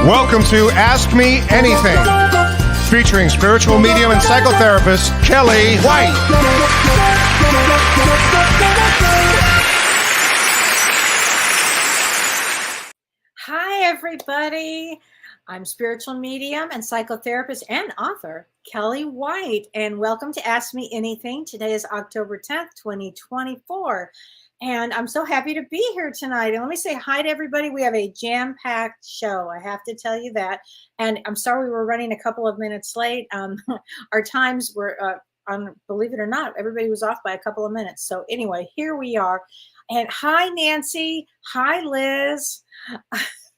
Welcome to Ask Me Anything, featuring spiritual medium and psychotherapist Kellee White. Hi, everybody. I'm spiritual medium and psychotherapist and author Kellee White, and welcome to Ask Me Anything. Today is October 10th, 2024. And I'm so happy to be here tonight. And let me say hi to everybody. We have a jam-packed show. I have to tell you that. And I'm sorry we were running a couple of minutes late. Our times were, believe it or not, everybody was off by a couple of minutes. So anyway, here we are. And hi, Nancy. Hi, Liz.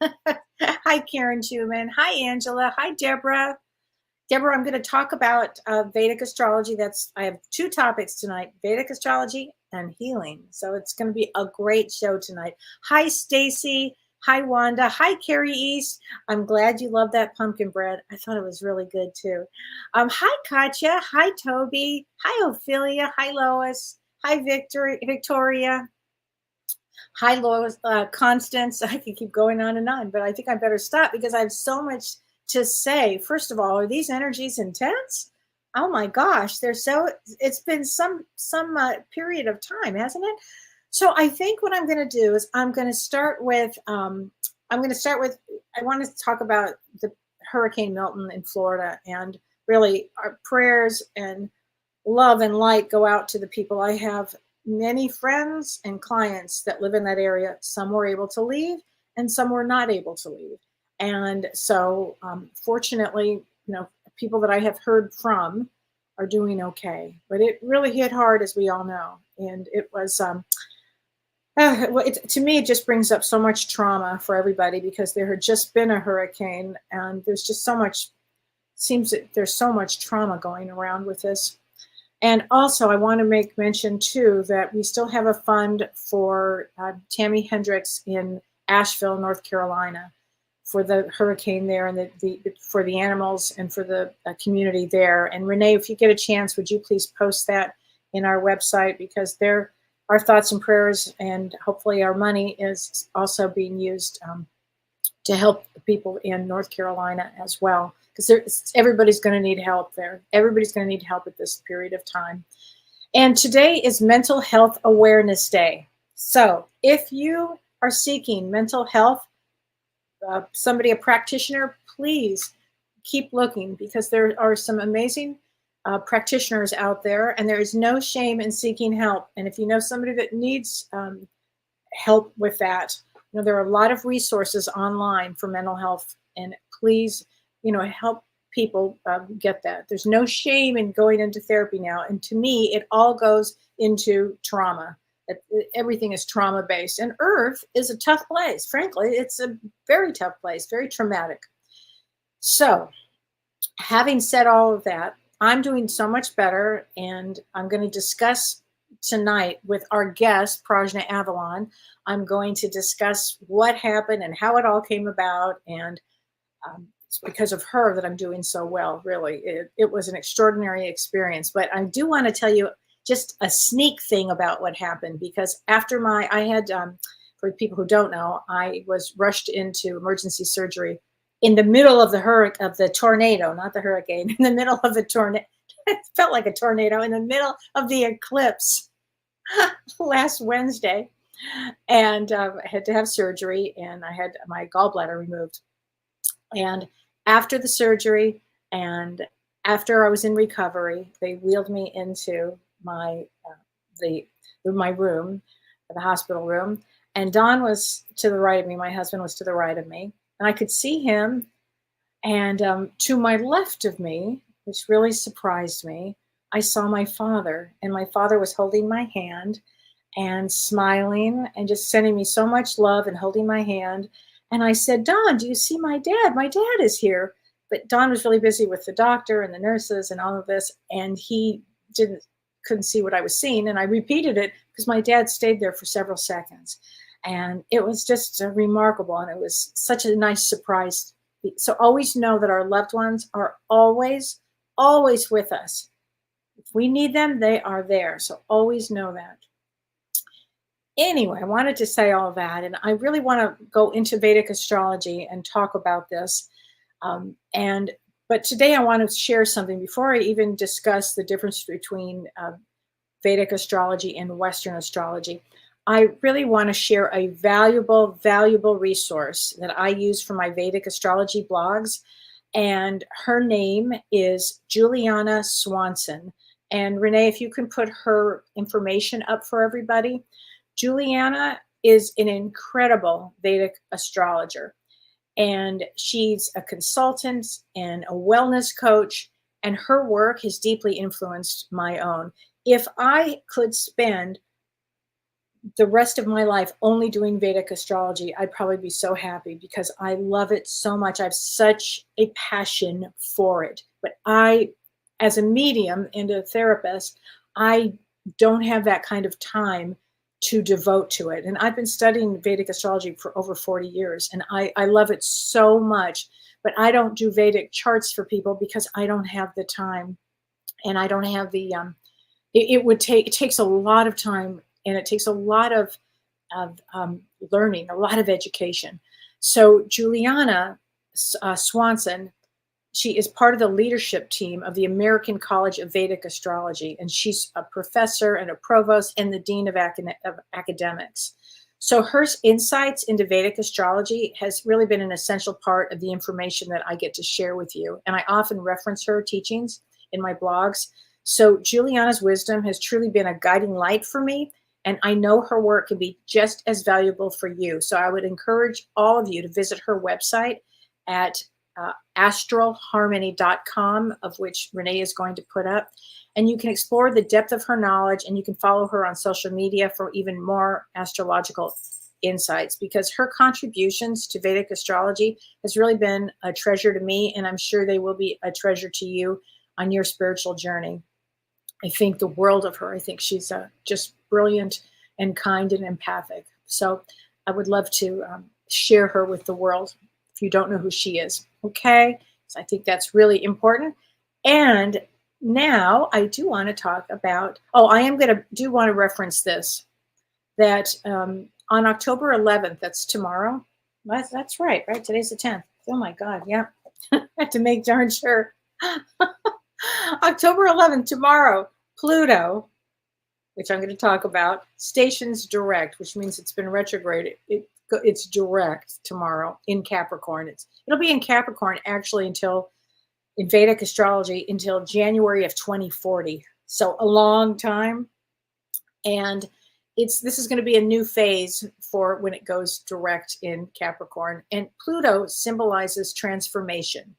Hi, Karen Schumann. Hi, Angela. Hi, Deborah. Deborah, I'm going to talk about Vedic astrology. I have two topics tonight, Vedic astrology and healing. So it's going to be a great show tonight. Hi, Stacy. Hi, Wanda. Hi, Carrie East. I'm glad you love that pumpkin bread. I thought it was really good too. Hi, Katya. Hi, Toby. Hi, Ophelia. Hi, Lois. Hi, Victoria. Hi, Lois. Constance. I can keep going on and on, but I think I better stop because I have so much to say. First of all, are these energies intense? Oh my gosh, it's been some period of time, hasn't it? So I think what I'm going to do is I want to talk about the Hurricane Milton in Florida, and really our prayers and love and light go out to the people. I have many friends and clients that live in that area. Some were able to leave and some were not able to leave. And so fortunately, people that I have heard from are doing okay, but it really hit hard, as we all know. And it was, to me, it just brings up so much trauma for everybody because there had just been a hurricane and there's just seems that there's so much trauma going around with this. And also I want to make mention too, that we still have a fund for Tammy Hendricks in Asheville, North Carolina, for the hurricane there and for the animals and for the community there. And Renee, if you get a chance, would you please post that in our website, because our thoughts and prayers and hopefully our money is also being used to help the people in North Carolina as well, because everybody's going to need help there. Everybody's going to need help at this period of time. And today is Mental Health Awareness Day. So if you are seeking mental health, a practitioner, please keep looking, because there are some amazing practitioners out there, and there is no shame in seeking help. And if you know somebody that needs help with that, there are a lot of resources online for mental health, and please, help people get that. There's no shame in going into therapy now. And to me, it all goes into trauma. Everything is trauma-based, and Earth is a tough place. Frankly, it's a very tough place, very traumatic. So having said all of that, I'm doing so much better, and I'm going to discuss tonight with our guest, Prajna Avalon. I'm going to discuss what happened and how it all came about, and it's because of her that I'm doing so well, really. It was an extraordinary experience, but I do want to tell you just a sneak thing about what happened, because after for people who don't know, I was rushed into emergency surgery in the middle of the tornado, not the hurricane, in the middle of the tornado. It felt like a tornado in the middle of the eclipse last Wednesday. And I had to have surgery, and I had my gallbladder removed. And after the surgery and after I was in recovery, they wheeled me into my room, the hospital room, and Don was to the right of me. My husband was to the right of me, and I could see him. And to my left of me, which really surprised me, I saw my father, and my father was holding my hand and smiling and just sending me so much love and holding my hand. And I said, Don, do you see my dad? My dad is here. But Don was really busy with the doctor and the nurses and all of this, and he couldn't see what I was seeing. And I repeated it because my dad stayed there for several seconds. And it was just remarkable. And it was such a nice surprise. So always know that our loved ones are always, always with us. If we need them, they are there. So always know that. anyway, I wanted to say all that, and I really want to go into Vedic astrology and talk about this. But today I want to share something before I even discuss the difference between Vedic astrology and Western astrology. I really want to share a valuable resource that I use for my Vedic astrology blogs. And her name is Juliana Swanson. And Renee, if you can put her information up for everybody. Juliana is an incredible Vedic astrologer. And she's a consultant and a wellness coach. And her work has deeply influenced my own. If I could spend the rest of my life only doing Vedic astrology, I'd probably be so happy because I love it so much. I have such a passion for it. But I, as a medium and a therapist, I don't have that kind of time to devote to it. And I've been studying Vedic astrology for over 40 years, and I love it so much. But I don't do Vedic charts for people because I don't have the time, and I don't have the it takes a lot of time, and it takes a lot of learning, a lot of education. So Juliana Swanson, she is part of the leadership team of the American College of Vedic Astrology, and she's a professor and a provost and the dean of academics. So her insights into Vedic astrology has really been an essential part of the information that I get to share with you. And I often reference her teachings in my blogs. So Juliana's wisdom has truly been a guiding light for me, and I know her work can be just as valuable for you. So I would encourage all of you to visit her website at astralharmony.com, of which Renee is going to put up. And you can explore the depth of her knowledge, and you can follow her on social media for even more astrological insights, because her contributions to Vedic astrology has really been a treasure to me, and I'm sure they will be a treasure to you on your spiritual journey. I think the world of her. I think she's just brilliant and kind and empathic. So I would love to share her with the world if you don't know who she is. Okay, so I think that's really important. And now I do want to talk about, want to reference this, that on October 11th, that's tomorrow. That's right? Today's the 10th. Oh my God, yeah. I have to make darn sure. October 11th, tomorrow, Pluto, which I'm going to talk about, stations direct, which means it's been retrograded. It's direct tomorrow in Capricorn. It'll be in Capricorn actually in Vedic astrology until January of 2040. So a long time. And this is going to be a new phase for when it goes direct in Capricorn. And Pluto symbolizes transformation.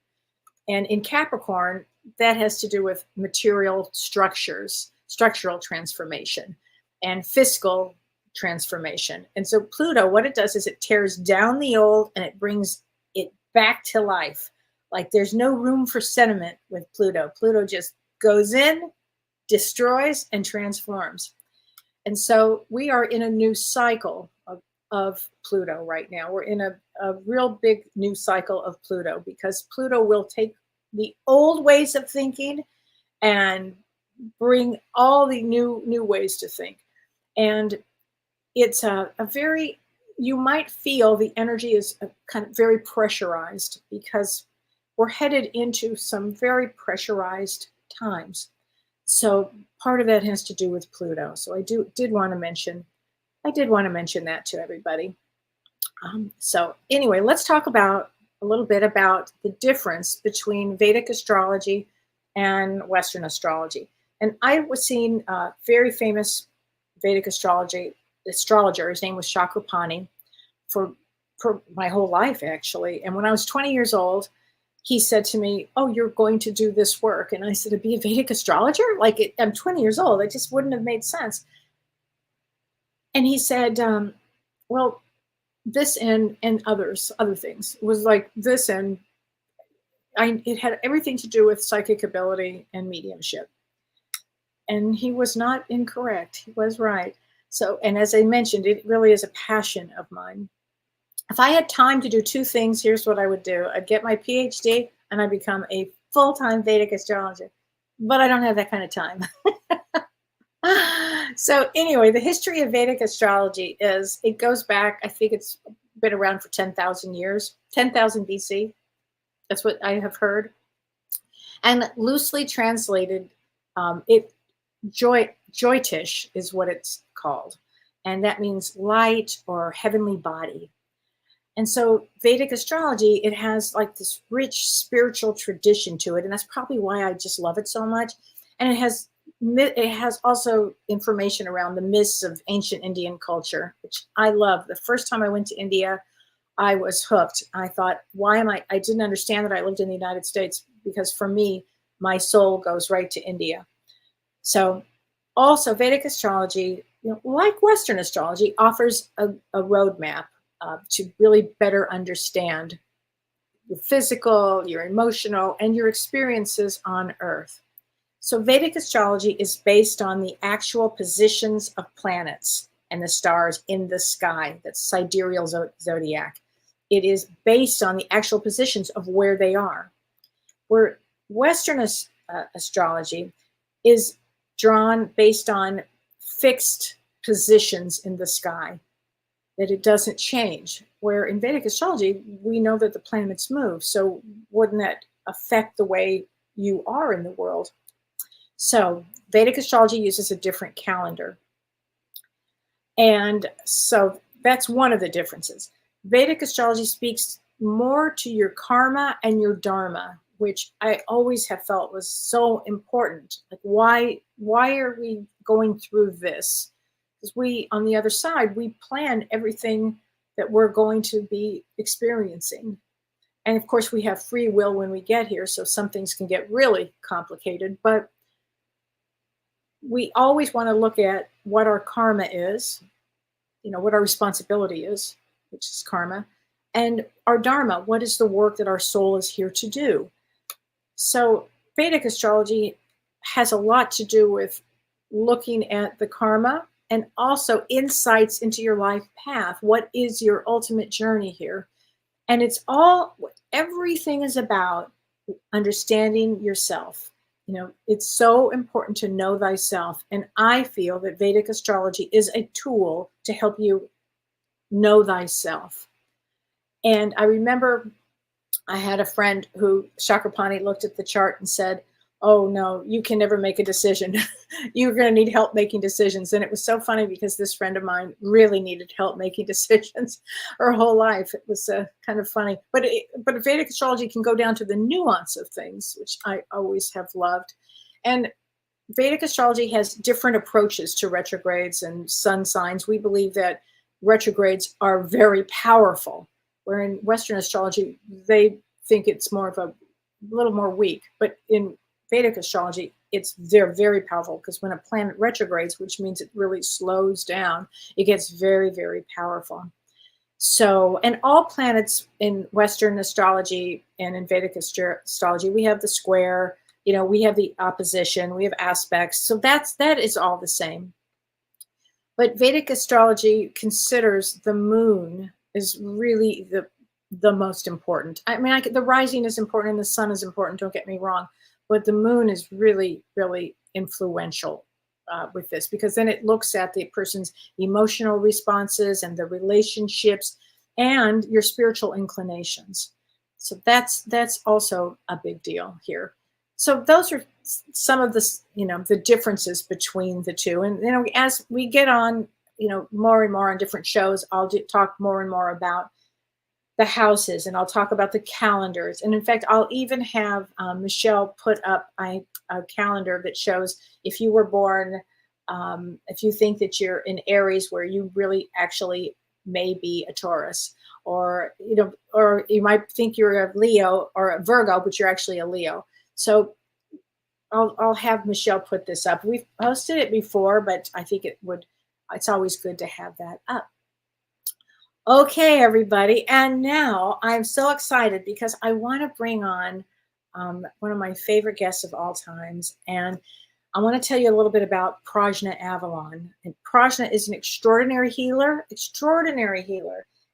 And in Capricorn, that has to do with material structures, structural transformation, and fiscal transformation. And so Pluto, what it does is it tears down the old and it brings it back to life. Like there's no room for sentiment with Pluto. Pluto just goes in, destroys, and transforms. And so we are in a new cycle of Pluto right now. We're in a real big new cycle of Pluto, because Pluto will take the old ways of thinking and bring all the new ways to think. And it's a very, you might feel the energy is kind of very pressurized, because we're headed into some very pressurized times. So part of that has to do with Pluto. So I did want to mention that to everybody. So anyway, let's talk about a little bit about the difference between Vedic astrology and Western astrology. And I was seeing a very famous Vedic astrologer. His name was Chakrapani for my whole life, actually. And when I was 20 years old, he said to me, "Oh, you're going to do this work." And I said, "To be a Vedic astrologer? I'm 20 years old. It just wouldn't have made sense." And he said, well, this and other things was like this, and it had everything to do with psychic ability and mediumship. And he was not incorrect. He was right. So, and as I mentioned, it really is a passion of mine. If I had time to do two things, here's what I would do. I'd get my PhD and I'd become a full-time Vedic astrologer. But I don't have that kind of time. So anyway, the history of Vedic astrology it goes back, I think it's been around for 10,000 years, 10,000 BC. That's what I have heard. And loosely translated, Jyotish is what it's called. And that means light or heavenly body. And so Vedic astrology, it has like this rich spiritual tradition to it. And that's probably why I just love it so much. And it has also information around the myths of ancient Indian culture, which I love. The first time I went to India, I was hooked. I thought, I didn't understand that I lived in the United States, because for me, my soul goes right to India. So also Vedic astrology, like Western astrology, offers a roadmap to really better understand your physical, your emotional, and your experiences on Earth. So Vedic astrology is based on the actual positions of planets and the stars in the sky. That's sidereal zodiac. It is based on the actual positions of where they are. Where Western astrology is drawn based on fixed positions in the sky, that it doesn't change. Where in Vedic astrology, we know that the planets move. So wouldn't that affect the way you are in the world? So Vedic astrology uses a different calendar. And so that's one of the differences. Vedic astrology speaks more to your karma and your dharma, which I always have felt was so important. Like, why are we going through this? Because we, on the other side, we plan everything that we're going to be experiencing. And of course, we have free will when we get here, so some things can get really complicated. But we always want to look at what our karma is, what our responsibility is, which is karma, and our dharma, what is the work that our soul is here to do. So Vedic astrology has a lot to do with looking at the karma and also insights into your life path. What is your ultimate journey here? And everything is about understanding yourself. It's so important to know thyself. And I feel that Vedic astrology is a tool to help you know thyself. And I remember I had a friend who, Chakrapani, looked at the chart and said, "Oh no, you can never make a decision. You're going to need help making decisions." And it was so funny because this friend of mine really needed help making decisions her whole life. It was kind of funny. But Vedic astrology can go down to the nuance of things, which I always have loved. And Vedic astrology has different approaches to retrogrades and sun signs. We believe that retrogrades are very powerful, where in Western astrology, they think it's more of a little more weak. But in Vedic astrology, they're very powerful, because when a planet retrogrades, which means it really slows down, it gets very, very powerful. So, and all planets in Western astrology and in Vedic astrology, we have the square, we have the opposition, we have aspects. So that is all the same. But Vedic astrology considers the moon is really the most important. I mean, the rising is important and the sun is important, don't get me wrong. But the moon is really, really influential with this, because then it looks at the person's emotional responses and the relationships and your spiritual inclinations. So that's also a big deal here. So those are some of the differences between the two. And as we get on, more and more on different shows, I'll talk more and more about the houses, and I'll talk about the calendars. And in fact, I'll even have Michelle put up a calendar that shows if you were born, if you think that you're in Aries, where you really actually may be a Taurus, or you might think you're a Leo or a Virgo, but you're actually a Leo. So I'll have Michelle put this up. We've posted it before, but I think it's always good to have that up. Okay, everybody. And now I'm so excited because I want to bring on one of my favorite guests of all times. And I want to tell you a little bit about Prajna Avalon. And Prajna is an extraordinary healer.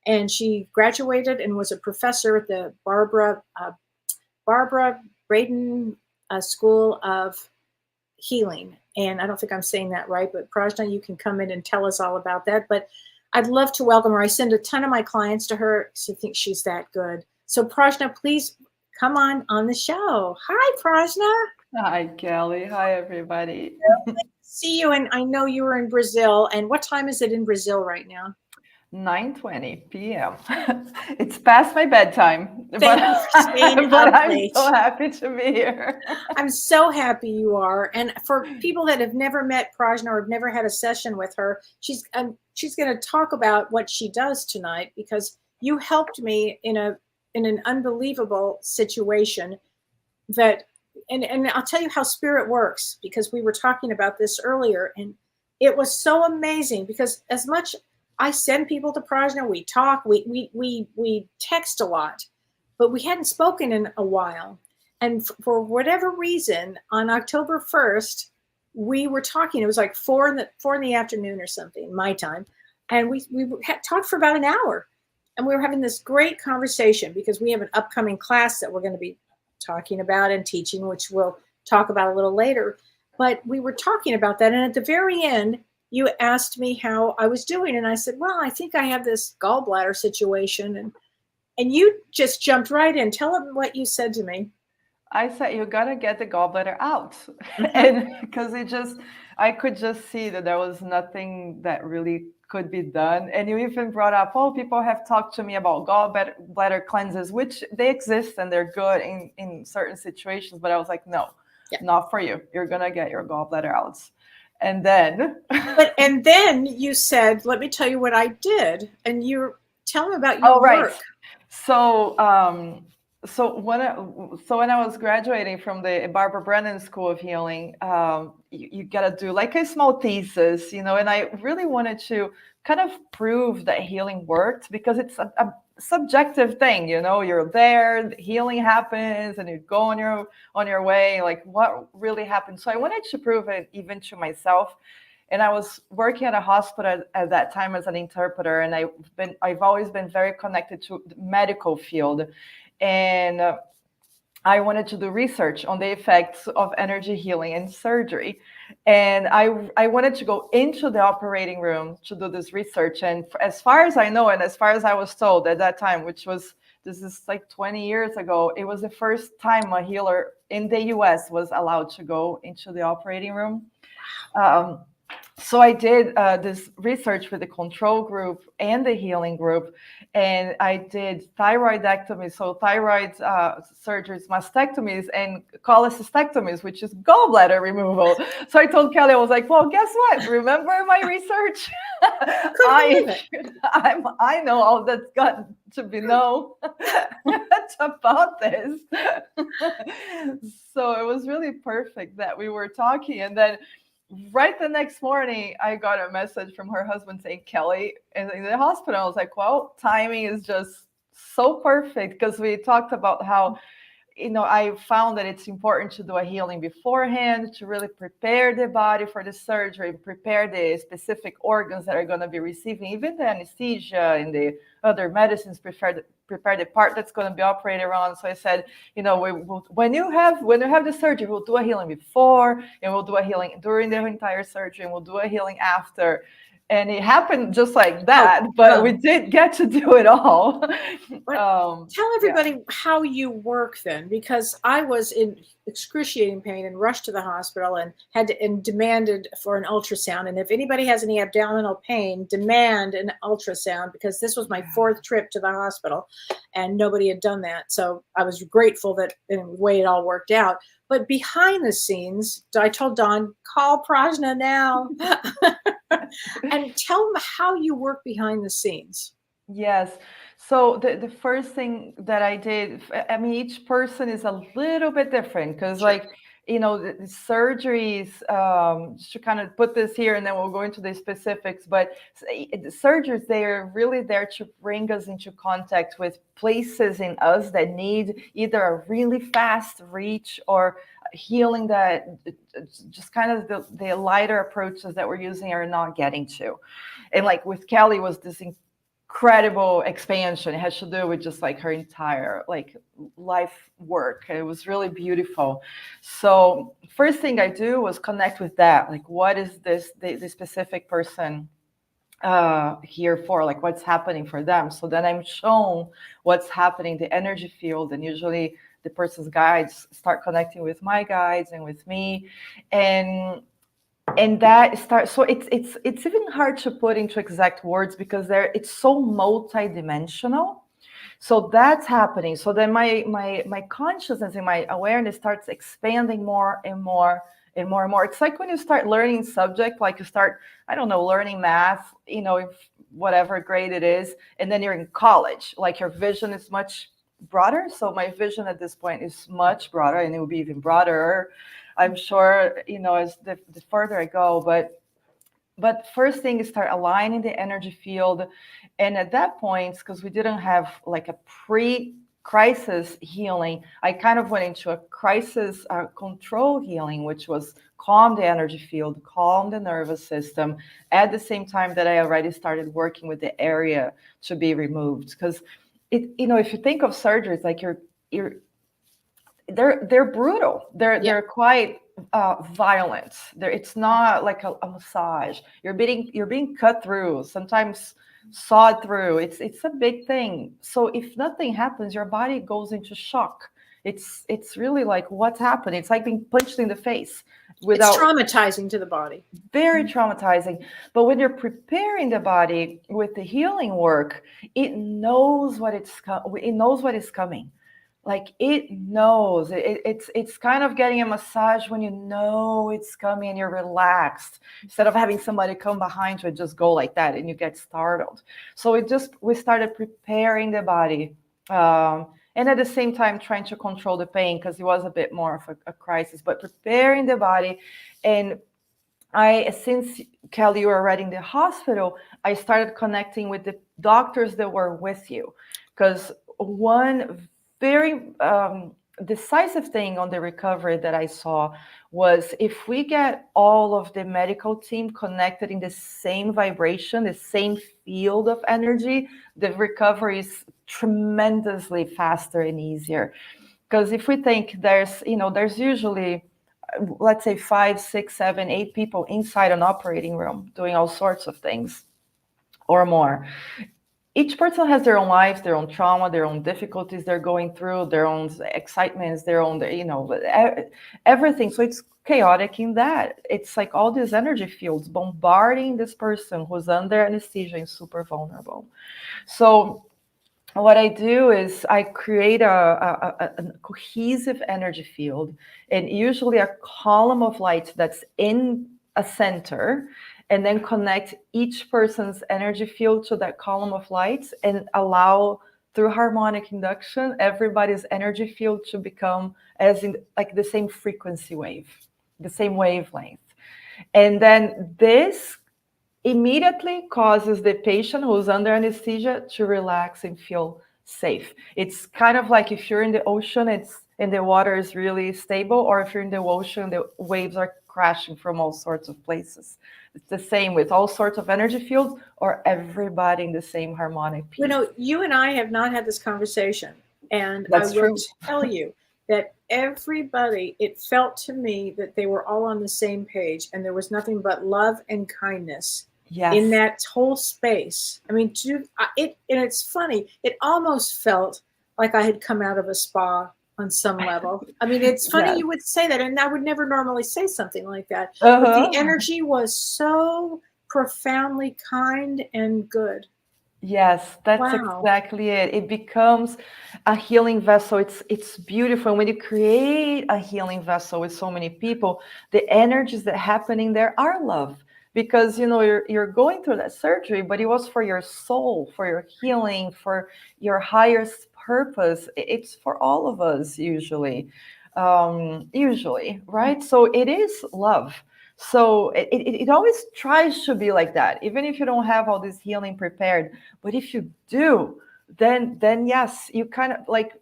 And she graduated and was a professor at the Barbara Braden School of Healing. and I don't think I'm saying that right, but Prajna, you can come in and tell us all about that. But I'd love to welcome her. I send a ton of my clients to her because I think she's that good. So Prajna, please come on the show. Hi, Prajna. Hi, Kelly. Hi, everybody. See you, and I know you were in Brazil. And what time is it in Brazil right now? 9:20 p.m. It's past my bedtime, but I'm I'm so happy to be here. I'm so happy you are. And for people that have never met Prajna or have never had a session with her, she's going to talk about what she does tonight, because you helped me in an unbelievable situation that, and I'll tell you how spirit works, because we were talking about this earlier, and it was so amazing, because as much I send people to Prajna, we talk, we text a lot, but we hadn't spoken in a while. And for whatever reason, on October 1st, we were talking. It was like 4 in the afternoon or something, my time. And we had talked for about an hour. And we were having this great conversation, because we have an upcoming class that we're going to be talking about and teaching, which we'll talk about a little later. But we were talking about that. And at the very end, you asked me how I was doing. And I said, well, I think I have this gallbladder situation. And you just jumped right in. Tell them what you said to me. I said, you got to get the gallbladder out. And because I could just see that there was nothing that really could be done. And you even brought up, oh, people have talked to me about gallbladder cleanses, which they exist and they're good in certain situations. But I was like, no, not for you. You're going to get your gallbladder out. And then and then you said, let me tell you what I did. And you tell me about your work. So when I was graduating from the Barbara Brennan School of Healing, you got to do like a small thesis, and I really wanted to kind of prove that healing worked, because it's a subjective thing, you're there, the healing happens, and you go on your way, like what really happened. So I wanted to prove it even to myself. And I was working at a hospital at that time as an interpreter, and I've always been very connected to the medical field, and I wanted to do research on the effects of energy healing and surgery. And I wanted to go into the operating room to do this research. And as far as I know, and as far as I was told at that time, this is like 20 years ago, it was the first time a healer in the US was allowed to go into the operating room. So I did this research with the control group and the healing group, and I did thyroidectomy, so thyroid surgeries, mastectomies, and cholecystectomies, which is gallbladder removal. So I told Kelly, I was like, well, guess what? Remember my research? I know all that's got to be known about this. So it was really perfect that we were talking, and then right the next morning, I got a message from her husband saying, Kelly is in the hospital. I was like, well, timing is just so perfect, because we talked about how, I found that it's important to do a healing beforehand, to really prepare the body for the surgery, prepare the specific organs that are going to be receiving, even the anesthesia and the other medicines, prepare the part that's going to be operated on. So I said, when you have the surgery, we'll do a healing before, and we'll do a healing during the entire surgery, and we'll do a healing after. And it happened just like that, but we did get to do it all. Tell everybody how you work then, because I was in excruciating pain and rushed to the hospital and demanded for an ultrasound. And if anybody has any abdominal pain, demand an ultrasound, because this was my 4th trip to the hospital and nobody had done that. So I was grateful that in a way it all worked out. But behind the scenes, I told Dawn, call Prajna now. And tell them how you work behind the scenes. Yes. So the first thing that I did, I mean, each person is a little bit different, because the surgeries, just to kind of put this here, and then we'll go into the specifics, but the surgeries, they are really there to bring us into contact with places in us that need either a really fast reach or healing that just kind of the lighter approaches that we're using are not getting to. And like with Kelly was this incredible expansion. It has to do with just like her entire like life work. It was really beautiful. So first thing I do was connect with that. Like, what is this the specific person here for? Like, what's happening for them? So then I'm shown what's happening, the energy field, and usually the person's guides start connecting with my guides and with me, and that starts. So it's even hard to put into exact words because it's so multidimensional. So that's happening. So then my consciousness and my awareness starts expanding more and more and more and more. It's like when you start learning subject, like you start, I don't know, learning math, you know, if whatever grade it is, and then you're in college, like your vision is much broader. So my vision at this point is much broader, and it will be even broader, I'm sure, you know, as the further I go. But first thing is start aligning the energy field. And at that point, because we didn't have like a pre-crisis healing, I kind of went into a crisis control healing, which was calm the energy field, calm the nervous system, at the same time that I already started working with the area to be removed. Because it, you know, if you think of surgeries, like they're brutal. They're quite violent. It's not like a massage. You're being cut through, sometimes sawed through. It's a big thing. So if nothing happens, your body goes into shock. It's really like, what's happening? It's like being punched in the face. It's traumatizing to the body. Very traumatizing. But when you're preparing the body with the healing work, it knows what it knows what is coming. Like it knows. It's kind of getting a massage when you know it's coming and you're relaxed, instead of having somebody come behind you and just go like that and you get startled. So we started preparing the body, and at the same time trying to control the pain, because it was a bit more of a crisis, but preparing the body. And since Kellee, you were already in the hospital, I started connecting with the doctors that were with you, because one very decisive thing on the recovery that I saw was, if we get all of the medical team connected in the same vibration, the same field of energy, the recovery is tremendously faster and easier. Because if we think there's usually, let's say 5, 6, 7, 8 people inside an operating room doing all sorts of things or more. Each person has their own lives, their own trauma, their own difficulties they're going through, their own excitements, their own, everything. So it's chaotic in that. It's like all these energy fields bombarding this person who's under anesthesia and super vulnerable. So what I do is I create a cohesive energy field, and usually a column of light that's in a center, and then connect each person's energy field to that column of lights, and allow, through harmonic induction, everybody's energy field to become as in like the same frequency wave, the same wavelength. And then this immediately causes the patient who's under anesthesia to relax and feel safe. It's kind of like if you're in the ocean, and the water is really stable, or if you're in the ocean, the waves are crashing from all sorts of places. It's the same with all sorts of energy fields, or everybody in the same harmonic piece. You and I have not had this conversation, and That's I will true. tell you that everybody, it felt to me that they were all on the same page, and there was nothing but love and kindness in that whole space. I mean, and it's funny, it almost felt like I had come out of a spa on some level. I mean, it's funny you would say that, and I would never normally say something like that. But the energy was so profoundly kind and good. Yes, that's exactly it. It becomes a healing vessel. It's beautiful. And when you create a healing vessel with so many people, the energies that happening there are love. Because you're going through that surgery, but it was for your soul, for your healing, for your highest purpose. It's for all of us usually, right? So it is love. So it always tries to be like that, even if you don't have all this healing prepared. But if you do, then yes, you kind of like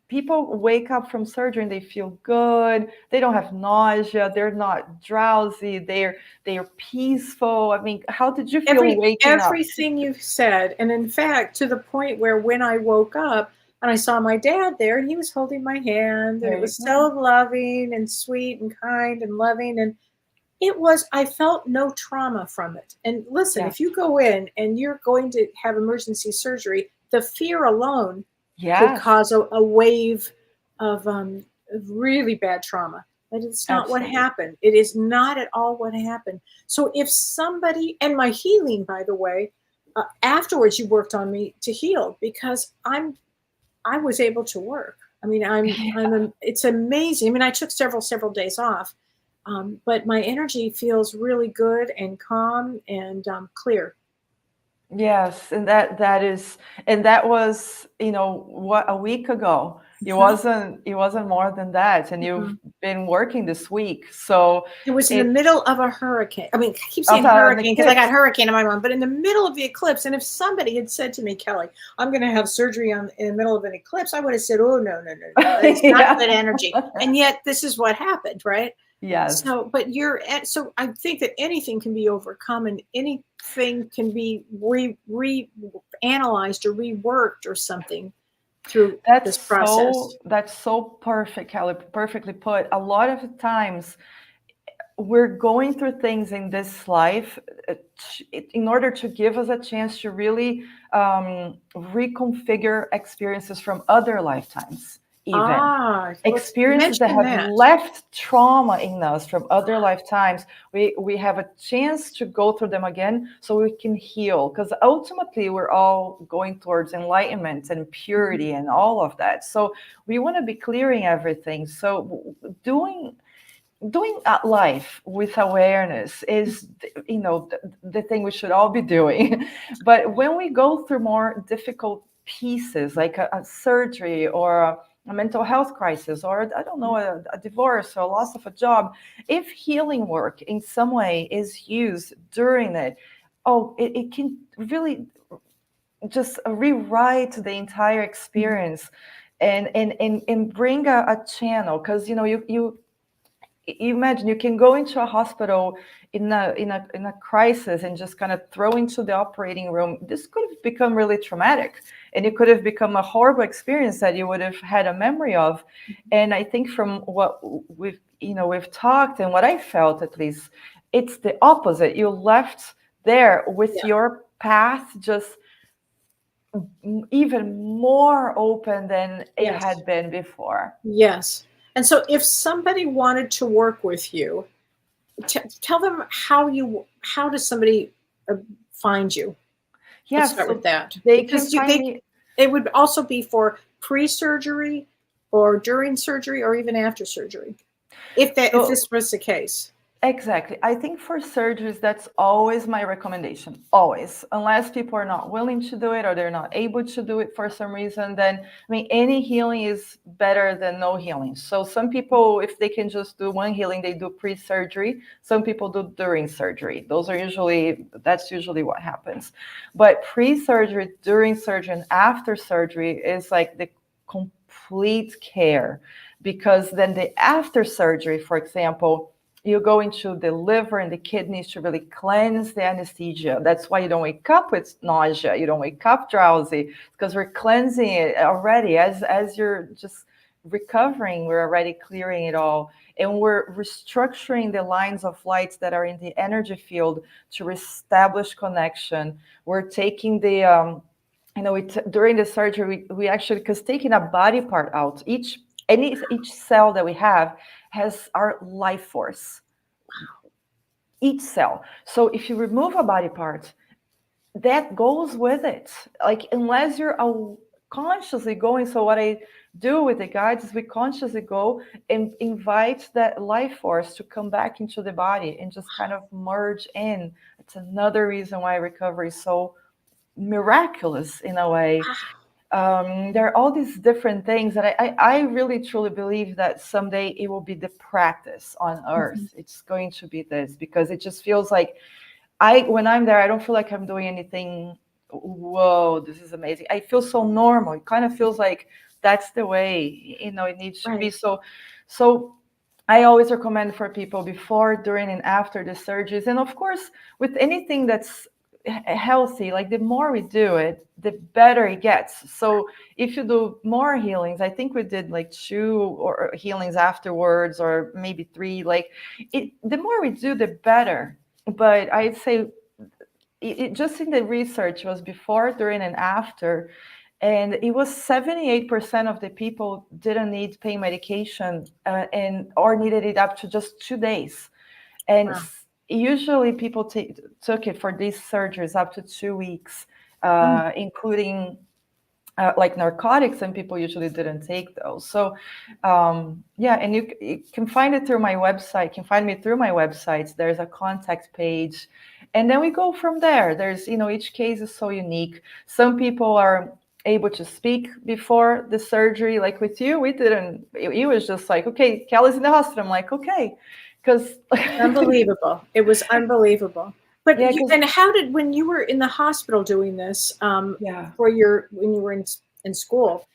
people wake up from surgery and they feel good. They don't have nausea. They're not drowsy. They're peaceful. I mean, how did you feel waking up? Everything you've said, and in fact, to the point where when I woke up and I saw my dad there, and he was holding my hand, and There it you was go. so loving and sweet and kind and loving, and I felt no trauma from it. And listen, Yeah. if you go in and you're going to have emergency surgery, the fear alone could Yes, cause a wave of really bad trauma. But it's not what absolutely. happened. It is not at all what happened. So if somebody, and my healing, by the way, afterwards you worked on me to heal because I was able to work. I mean, it's amazing. I mean, I took several days off, but my energy feels really good and calm and clear. Yes, and that was, what, a week ago. It Mhm. wasn't more than that, and you've Mhm. been working this week. So It was in the it's middle of a hurricane. I mean, I keep saying also an hurricane because I got eclipse. hurricane in my mind, but in the middle of the eclipse. And if somebody had said to me, Kelly, I'm going to have surgery in the middle of an eclipse, I would have said, oh, no, no, no, no. It's not Yeah. good energy. And yet this is what happened, right? Yes. So, but so I think that anything can be overcome and anything can be analyzed or reworked or something through this process. That's so perfect, Kelly. Perfectly put. A lot of the times we're going through things in this life in order to give us a chance to really reconfigure experiences from other lifetimes, even Let's experiences that mention have that. left trauma in us from other lifetimes. We have a chance to go through them again so we can heal, because ultimately we're all going towards enlightenment and purity and all of that. So we want to be clearing everything. So doing life with awareness is, the thing we should all be doing. But when we go through more difficult pieces like a surgery or a mental health crisis, or I don't know, a divorce or a loss of a job, if healing work in some way is used during it, it can really just rewrite the entire experience and bring a channel. Because you imagine you can go into a hospital in a crisis and just kind of throw into the operating room. This could have become really traumatic, and it could have become a horrible experience that you would have had a memory of. And I think from what we've talked and what I felt, at least, it's the opposite. You left there with Yeah. your path just even more open than it Yes. had been before. Yes. And so if somebody wanted to work with you, tell them how does somebody find you? Let's Yes, start with so that. they can Because find me. it would also be for pre-surgery or during surgery or even after surgery. If So this was the case. exactly. I think for surgeries, that's always my recommendation. Always. Unless people are not willing to do it or they're not able to do it for some reason, then, I mean, any healing is better than no healing. So some people, if they can just do one healing, they do pre-surgery. Some people do during surgery. That's usually what happens. But pre-surgery, during surgery, and after surgery is like the complete care. Because then the after surgery, for example, you go into the liver and the kidneys to really cleanse the anesthesia. That's why you don't wake up with nausea. You don't wake up drowsy, because we're cleansing it already. As you're just recovering, we're already clearing it all. And we're restructuring the lines of lights that are in the energy field to reestablish connection. We're taking the, during the surgery, we actually, because taking a body part out, each cell that we have has our life force, each cell. So if you remove a body part, that goes with it. Like, unless you're consciously going. So what I do with the guides is we consciously go and invite that life force to come back into the body and just kind of merge in. It's another reason why recovery is so miraculous in a way. There are all these different things that I really truly believe that someday it will be the practice on earth. It's going to be this, because it just feels like when I'm there, I don't feel like I'm doing anything. Whoa, this is amazing. I feel so normal. It kind of feels like that's the way, it needs to be. Right. So I always recommend for people before, during, and after the surgeries. And of course, with anything that's healthy, like the more we do it, the better it gets. So if you do more healings, I think we did like 2 or healings afterwards, or maybe 3, like the more we do, the better. But I'd say it just in the research was before, during, and after. And it was 78% of the people didn't need pain medication, or needed it up to just 2 days. And Wow. usually people took it for these surgeries up to 2 weeks, including like narcotics, and people usually didn't take those. So yeah, and you can find it through my website. You can find me through my website. There's a contact page, and then we go from there. There's, each case is so unique. Some people are able to speak before the surgery. Like with you, we didn't. It was just like, okay, Kellee's in the hospital. I'm like, okay, because Unbelievable. It was unbelievable. But yeah, and how did, when you were in the hospital doing this, yeah. when you were in school,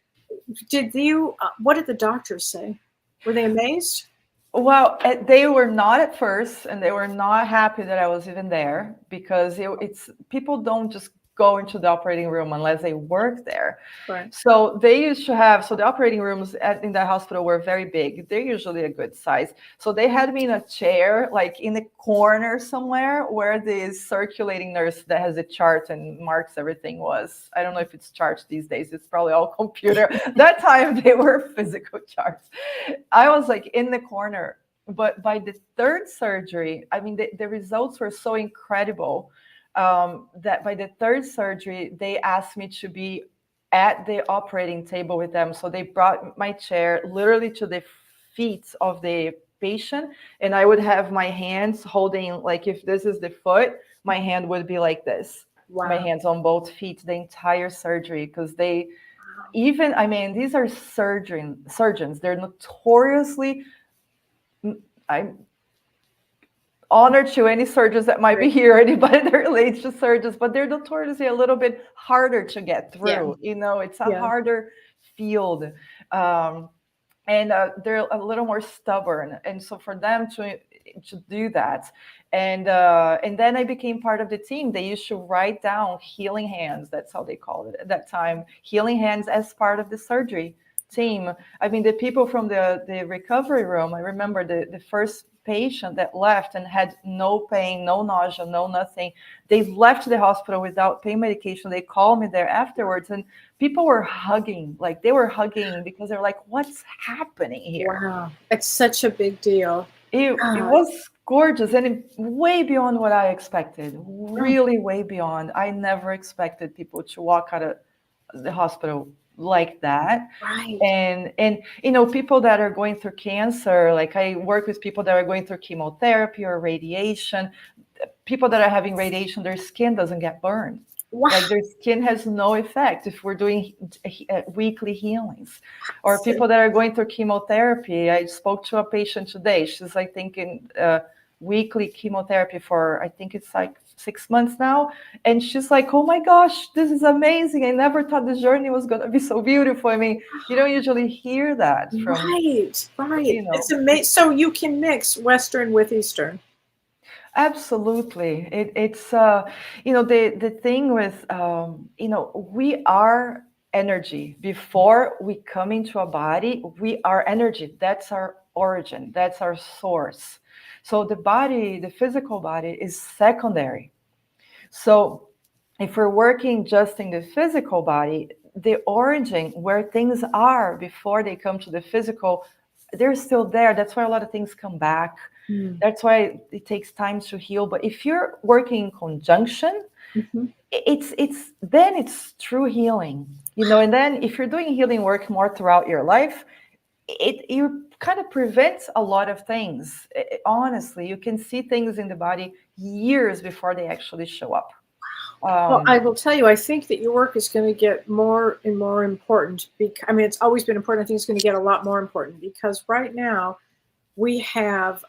what did the doctors say? Were they amazed? Well, they were not at first, and they were not happy that I was even there, because it's people don't just go into the operating room unless they work there. Right. So they used to have, so the operating rooms in the hospital were very big. They're usually a good size. So they had me in a chair, like in the corner somewhere, where the circulating nurse that has a chart and marks everything was. I don't know if it's charts these days. It's probably all computer. That time they were physical charts. I was like in the corner. But by the 3rd surgery, I mean, the results were so incredible that by the 3rd surgery, they asked me to be at the operating table with them. So they brought my chair literally to the feet of the patient, and I would have my hands holding, like if this is the foot, my hand would be like this. Wow. My hands on both feet the entire surgery, because they even, I mean, these are surgeons. They're notoriously, I'm honored to any surgeons that might be here, anybody that relates to surgeons, but they're notoriously a little bit harder to get through. It's a harder field. And they're a little more stubborn. And so for them to do that, and then I became part of the team. They used to write down healing hands. That's how they called it at that time. Healing hands as part of the surgery team. I mean, the people from the recovery room, I remember the first patient that left and had no pain, no nausea, no nothing. They left the hospital without pain medication. They called me there afterwards, and people were hugging, like they were hugging, because they're like, what's happening here? Wow. It's such a big deal. It was gorgeous, and way beyond what I expected. Really way beyond. I never expected people to walk out of the hospital like that. Right. And people that are going through cancer, like I work with people that are going through chemotherapy or radiation. People that are having radiation, their skin doesn't get burned. Wow. Like their skin has no effect if we're doing weekly healings. Or people that are going through chemotherapy. I spoke to a patient today. She's like thinking weekly chemotherapy for, I think it's like 6 months now. And she's like, oh my gosh, this is amazing. I never thought the journey was going to be so beautiful. I mean, you don't usually hear that from, right. It's amazing. So you can mix Western with Eastern. Absolutely. It's the thing with, we are energy. Before we come into a body, we are energy. That's our origin. That's our source. So the body, the physical body, is secondary. So if we're working just in the physical body, the origin, where things are before they come to the physical, they're still there. That's why a lot of things come back. That's why it takes time to heal. But if you're working in conjunction, it's true healing. And then if you're doing healing work more throughout your life, you kind of prevents a lot of things. Honestly, you can see things in the body years before they actually show up. Well, I will tell you, I think that your work is going to get more and more important. I mean, it's always been important. I think it's going to get a lot more important, because right now we have,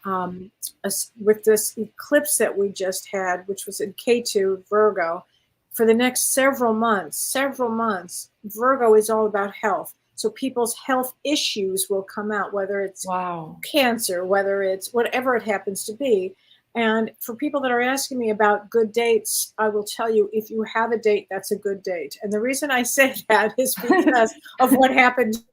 with this eclipse that we just had, which was in K2 Virgo, for the next several months, Virgo is all about health. So people's health issues will come out, whether it's Wow. cancer, whether it's whatever it happens to be. And for people that are asking me about good dates, I will tell you, if you have a date, that's a good date. And the reason I say that is because of what happened.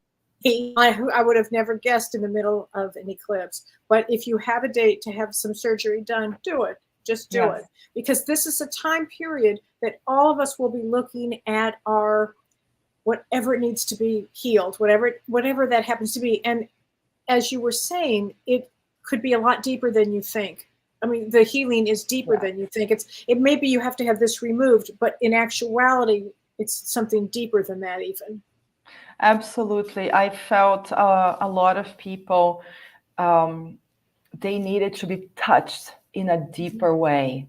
I would have never guessed in the middle of an eclipse. But if you have a date to have some surgery done, do it. Just do Yes. it. Because this is a time period that all of us will be looking at our whatever it needs to be healed, whatever that happens to be. And as you were saying, it could be a lot deeper than you think. I mean, the healing is deeper than you think. It maybe you have to have this removed, but in actuality, it's something deeper than that even. Absolutely. I felt a lot of people, they needed to be touched in a deeper way.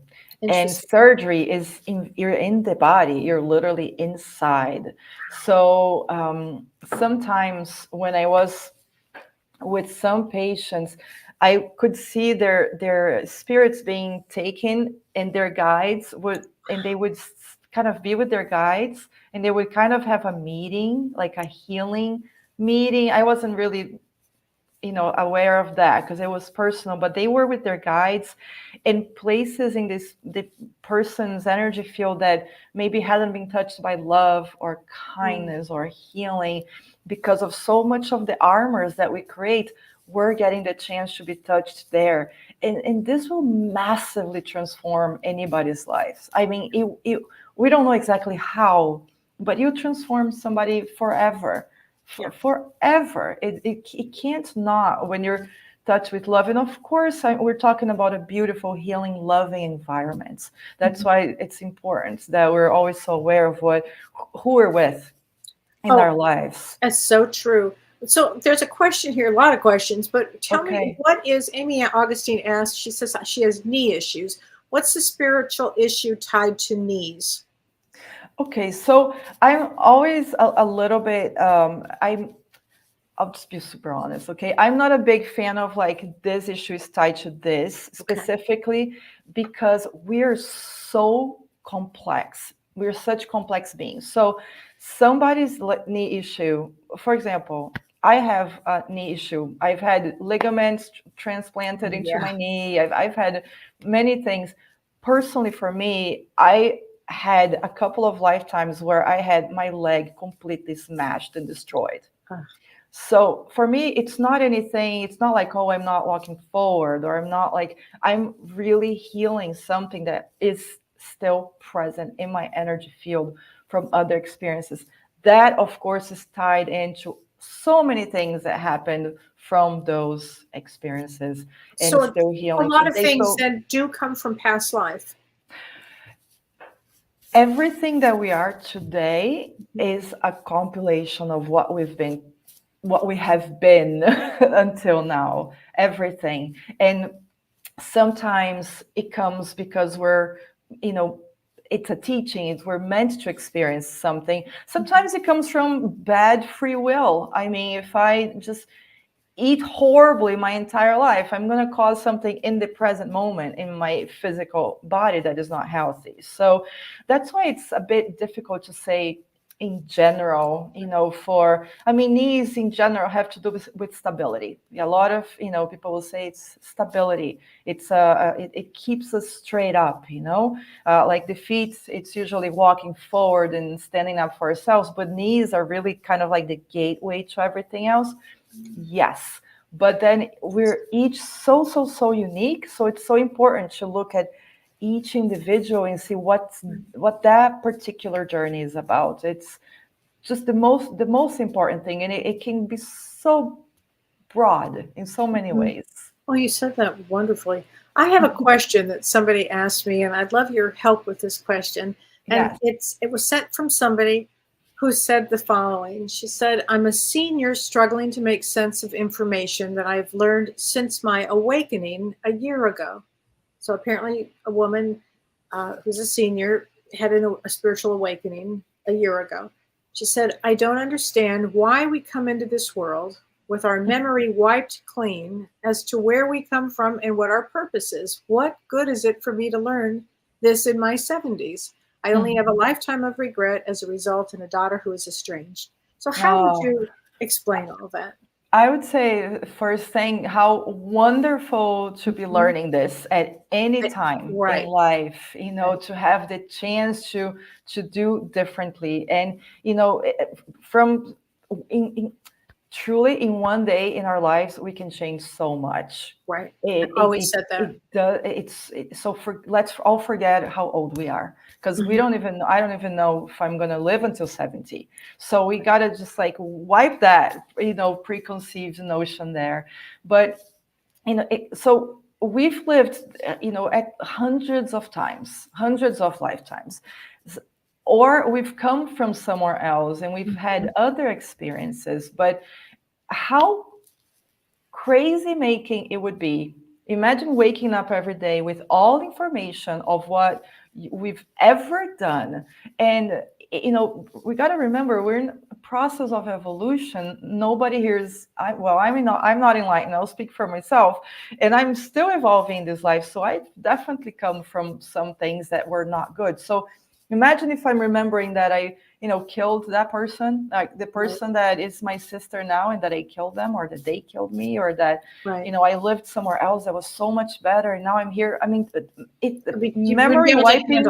And surgery is you're in the body, you're literally inside. So sometimes when I was with some patients, I could see their spirits being taken, and their guides would, and they would kind of be with their guides, and they would kind of have a meeting, like a healing meeting. I wasn't really, aware of that because it was personal, but they were with their guides in places in the person's energy field that maybe hadn't been touched by love or kindness or healing, because of so much of the armors that we create. We're getting the chance to be touched there, and this will massively transform anybody's lives. I mean, we don't know exactly how, but you transform somebody forever. Forever. It can't not, when you're touched with love. And of course, we're talking about a beautiful, healing, loving environment. That's why it's important that we're always so aware of who we're with in our lives. That's so true. So there's a question here, a lot of questions, but tell me, what is, Amy Augustine asked, she says she has knee issues. What's the spiritual issue tied to knees? Okay, so I'm always a little bit, I'll just be super honest, okay? I'm not a big fan of like this issue is tied to this specifically, because we're so complex. We're such complex beings. So somebody's knee issue, for example, I have a knee issue. I've had ligaments transplanted into my knee. I've had many things. Personally, for me, I had a couple of lifetimes where I had my leg completely smashed and destroyed. So for me, it's not anything, it's not like, oh, I'm not walking forward, or I'm really healing something that is still present in my energy field from other experiences. That, of course, is tied into so many things that happened from those experiences, and So still healing. A lot of things that do come from past life. Everything that we are today is a compilation of what we have been until now, everything. And sometimes it comes because we're, it's a teaching, we're meant to experience something. Sometimes it comes from bad free will. I mean, if I just eat horribly my entire life, I'm going to cause something in the present moment in my physical body that is not healthy. So that's why it's a bit difficult to say in general, knees in general have to do with stability. A lot of, people will say it's stability. It's it keeps us straight up, like the feet, it's usually walking forward and standing up for ourselves, but knees are really kind of like the gateway to everything else. Yes, but then we're each so unique. So it's so important to look at each individual and see what that particular journey is about. It's just the most important thing, and it can be so broad in so many ways. Oh, you said that wonderfully. I have a question that somebody asked me, and I'd love your help with this question. And it was sent from somebody who said the following. She said, I'm a senior struggling to make sense of information that I've learned since my awakening a year ago. So apparently a woman who's a senior had a spiritual awakening a year ago. She said, I don't understand why we come into this world with our memory wiped clean as to where we come from and what our purpose is. What good is it for me to learn this in my 70s? I only have a lifetime of regret as a result and a daughter who is estranged. So how would you explain all that. I would say first thing, how wonderful to be learning this at any time in life, to have the chance to do differently. And, from truly in one day in our lives, we can change so much. Right. I always said that. Let's all forget how old we are, because I don't even know if I'm going to live until 70. So we got to just like wipe that, preconceived notion there. But, so we've lived, at hundreds of lifetimes, or we've come from somewhere else and we've had other experiences. But how crazy making it would be. Imagine waking up every day with all the information of what we've ever done. And, we got to remember, we're in a process of evolution. Nobody here is, I'm not enlightened. I'll speak for myself. And I'm still evolving in this life. So I definitely come from some things that were not good. So imagine if I'm remembering that I, killed that person, like the person that is my sister now, and that I killed them, or that they killed me, or that, I lived somewhere else that was so much better, and now I'm here. I mean, memory wiping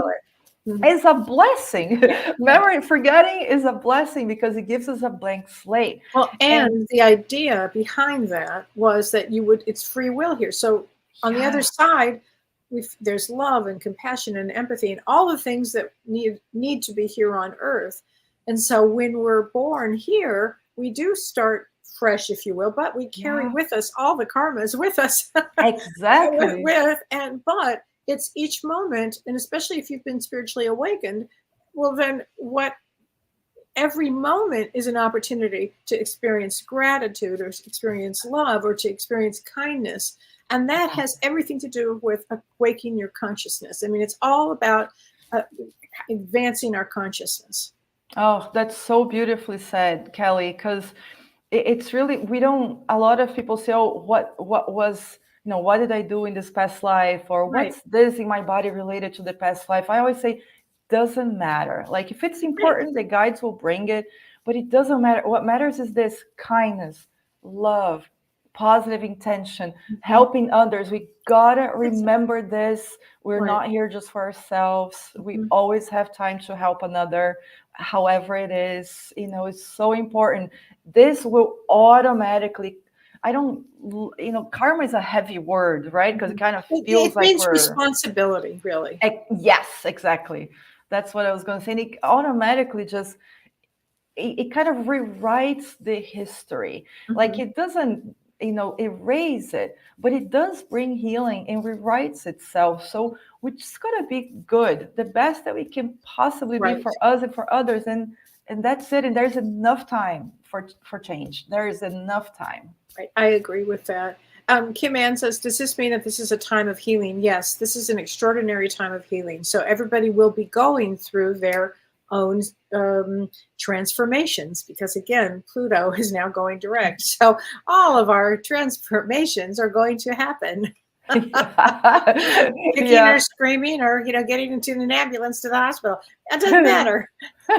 is a blessing. Memory forgetting is a blessing because it gives us a blank slate. Well, and the idea behind that was that it's free will here. So on the other side, there's love and compassion and empathy and all the things that need to be here on Earth. And so when we're born here, we do start fresh, if you will, but we carry with us all the karmas with us. Exactly. But it's each moment, and especially if you've been spiritually awakened, well, then every moment is an opportunity to experience gratitude or experience love or to experience kindness. And that has everything to do with awakening your consciousness. I mean, it's all about advancing our consciousness. Oh, that's so beautifully said, Kelly, because it's really, a lot of people say, oh, what was, what did I do in this past life? Or what's this in my body related to the past life? I always say, doesn't matter. Like if it's important, the guides will bring it, but it doesn't matter. What matters is this kindness, love, positive intention, helping others. We gotta remember this. We're not here just for ourselves. We always have time to help another, however it is. It's so important. This will automatically, karma is a heavy word, right? Because it kind of feels like means responsibility, really. Yes, exactly. That's what I was going to say. And it automatically just, it kind of rewrites the history. Like it doesn't, erase it, but it does bring healing and rewrites itself. So we just gotta be good, the best that we can possibly be for us and for others, and that's it. And there's enough time for change. There is enough time. I agree with that. Kim Ann says, does this mean that this is a time of healing? Yes, this is an extraordinary time of healing. So everybody will be going through their own transformations, because again, Pluto is now going direct. So all of our transformations are going to happen. Kicking or screaming or, getting into an ambulance to the hospital. That doesn't matter.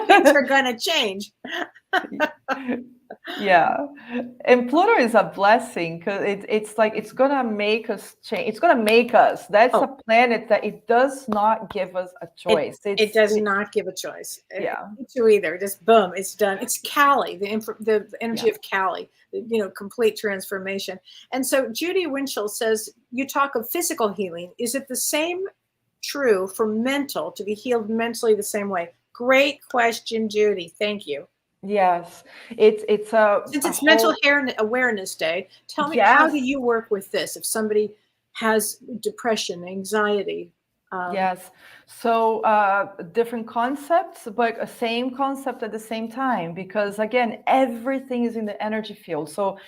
Things are going to change. Yeah, and Pluto is a blessing because it's like it's gonna make us change. It's gonna make us. That's a planet that it does not give us a choice. It does not give a choice. Yeah, to either. Just boom, it's done. It's Kellee, the energy of Kellee. Complete transformation. And so Judy Winchell says, you talk of physical healing. Is it the same true for mental, to be healed mentally the same way? Great question, Judy. Thank you. Yes, it's since it's Mental Awareness Day. Tell me, how do you work with this if somebody has depression, anxiety? Yes, so different concepts, but a same concept at the same time, because again, everything is in the energy field. So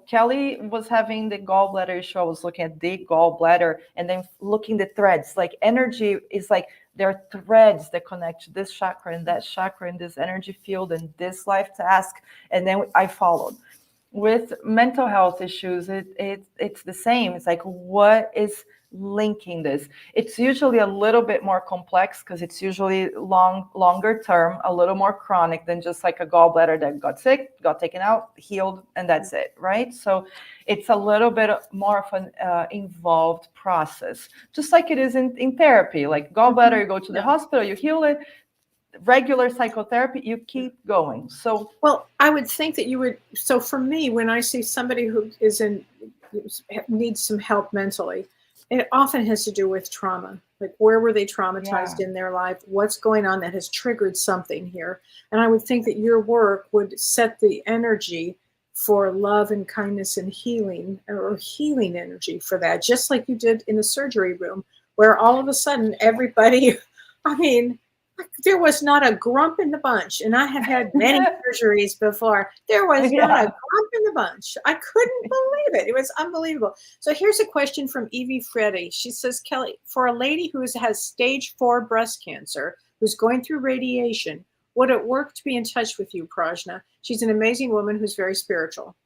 Kelly was having the gallbladder issue. I was looking at the gallbladder and then looking the threads. Like energy is like, there are threads that connect to this chakra and that chakra in this energy field and this life task. And then I followed. With mental health issues, it's the same. It's like, what is linking this. It's usually a little bit more complex because it's usually longer term, a little more chronic than just like a gallbladder that got sick, got taken out, healed, and that's it, right? So it's a little bit more of an involved process, just like it is in therapy. Like gallbladder, you go to the hospital, you heal it. Regular psychotherapy, you keep going. So, well, I would think that you would. So for me, when I see somebody who needs some help mentally, it often has to do with trauma. Like, where were they traumatized in their life? What's going on that has triggered something here? And I would think that your work would set the energy for love and kindness and healing, or healing energy for that, just like you did in the surgery room, where all of a sudden everybody, I mean, there was not a grump in the bunch. And I have had many surgeries before. There was not a grump in the bunch. I couldn't believe it. It was unbelievable. So here's a question from Evie Freddy. She says, Kellee, for a lady who has stage 4 breast cancer, who's going through radiation, would it work to be in touch with you, Prajna? She's an amazing woman who's very spiritual.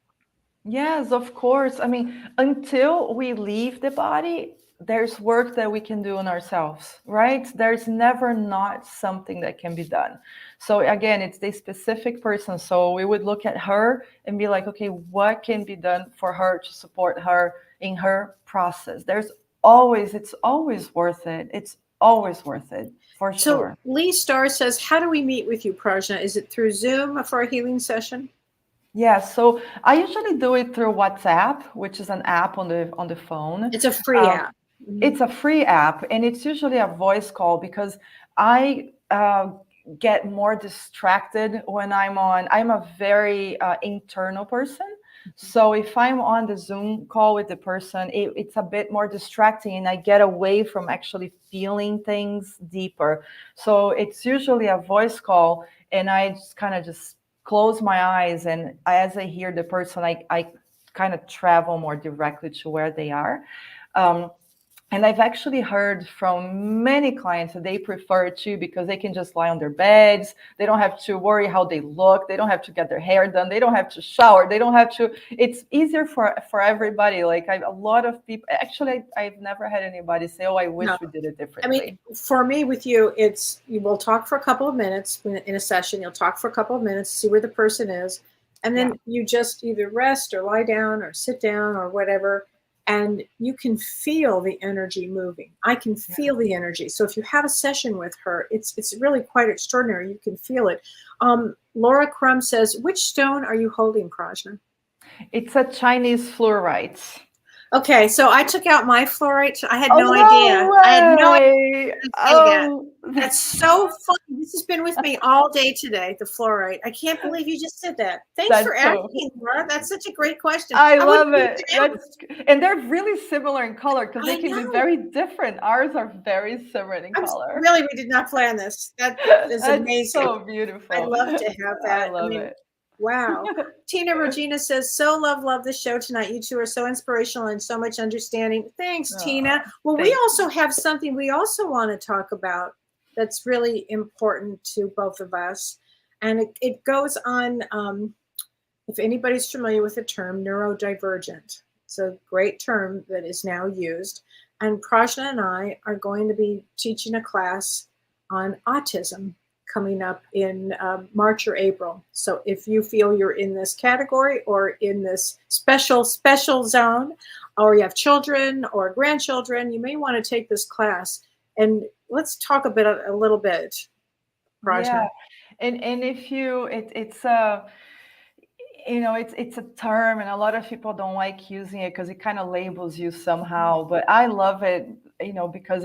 Yes, of course. I mean, until we leave the body, there's work that we can do on ourselves, right? There's never not something that can be done. So again, it's the specific person. So we would look at her and be like, okay, what can be done for her to support her in her process? It's always worth it. It's always worth it, for sure. So Lee Starr says, how do we meet with you, Prajna? Is it through Zoom for a healing session? Yeah, so I usually do it through WhatsApp, which is an app on the phone. It's a free app. It's a free app, and it's usually a voice call because I get more distracted when I'm a very internal person. So if I'm on the Zoom call with the person, it's a bit more distracting, and I get away from actually feeling things deeper. So it's usually a voice call, and I just kind of just close my eyes, and as I hear the person, I kind of travel more directly to where they are. And I've actually heard from many clients that they prefer it too, because they can just lie on their beds. They don't have to worry how they look. They don't have to get their hair done. They don't have to shower. They don't have to. It's easier for everybody. Like a lot of people, actually, I've never had anybody say, oh, I wish we did it differently. I mean, for me, with you, you will talk for a couple of minutes in a session. You'll talk for a couple of minutes, see where the person is. And then you just either rest or lie down or sit down or whatever. And you can feel the energy moving. I can feel the energy. So if you have a session with her, it's really quite extraordinary. You can feel it. Laura Crum says, which stone are you holding, Prajna? It's a Chinese fluorite. Okay, so I took out my fluorite. I had no idea. Way. I had no idea. That's so funny. This has been with me all day today, the fluorite. I can't believe you just said that. Thanks for asking, Laura. That's such a great question. I love it. And they're really similar in color because they can be very different. Ours are very similar in color. Really, we did not plan this. That is amazing. So beautiful. I'd love to have that. I love it. Wow. Tina Regina says, so love the show tonight. You two are so inspirational and so much understanding. Thanks, Tina. Well, we also have something we also want to talk about that's really important to both of us. And it goes on, if anybody's familiar with the term neurodivergent. It's a great term that is now used. And Prajna and I are going to be teaching a class on autism coming up in March or April. So if you feel you're in this category or in this special zone, or you have children or grandchildren, you may want to take this class. And let's talk a little bit, Prajna. Yeah, and if it's a term, and a lot of people don't like using it because it kind of labels you somehow. But I love it, because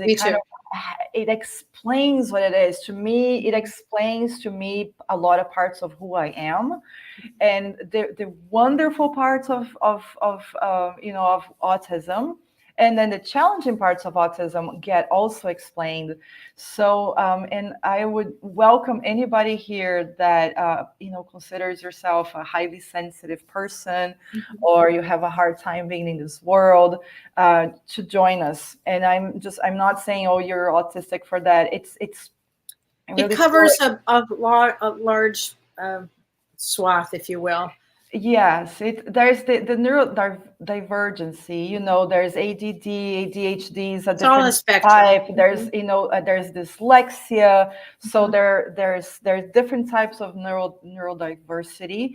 it explains what it is to me. It explains to me a lot of parts of who I am, and the wonderful parts of autism, and then the challenging parts of autism get also explained. So, and I would welcome anybody here that considers yourself a highly sensitive person, or you have a hard time being in this world, to join us. And I'm not saying, oh, you're autistic for that. It really covers a large swath, if you will. Yes, there's the divergency, there's ADD, ADHD is a It's all a different spectrum. type. There's, there's dyslexia. So there's different types of neurodiversity,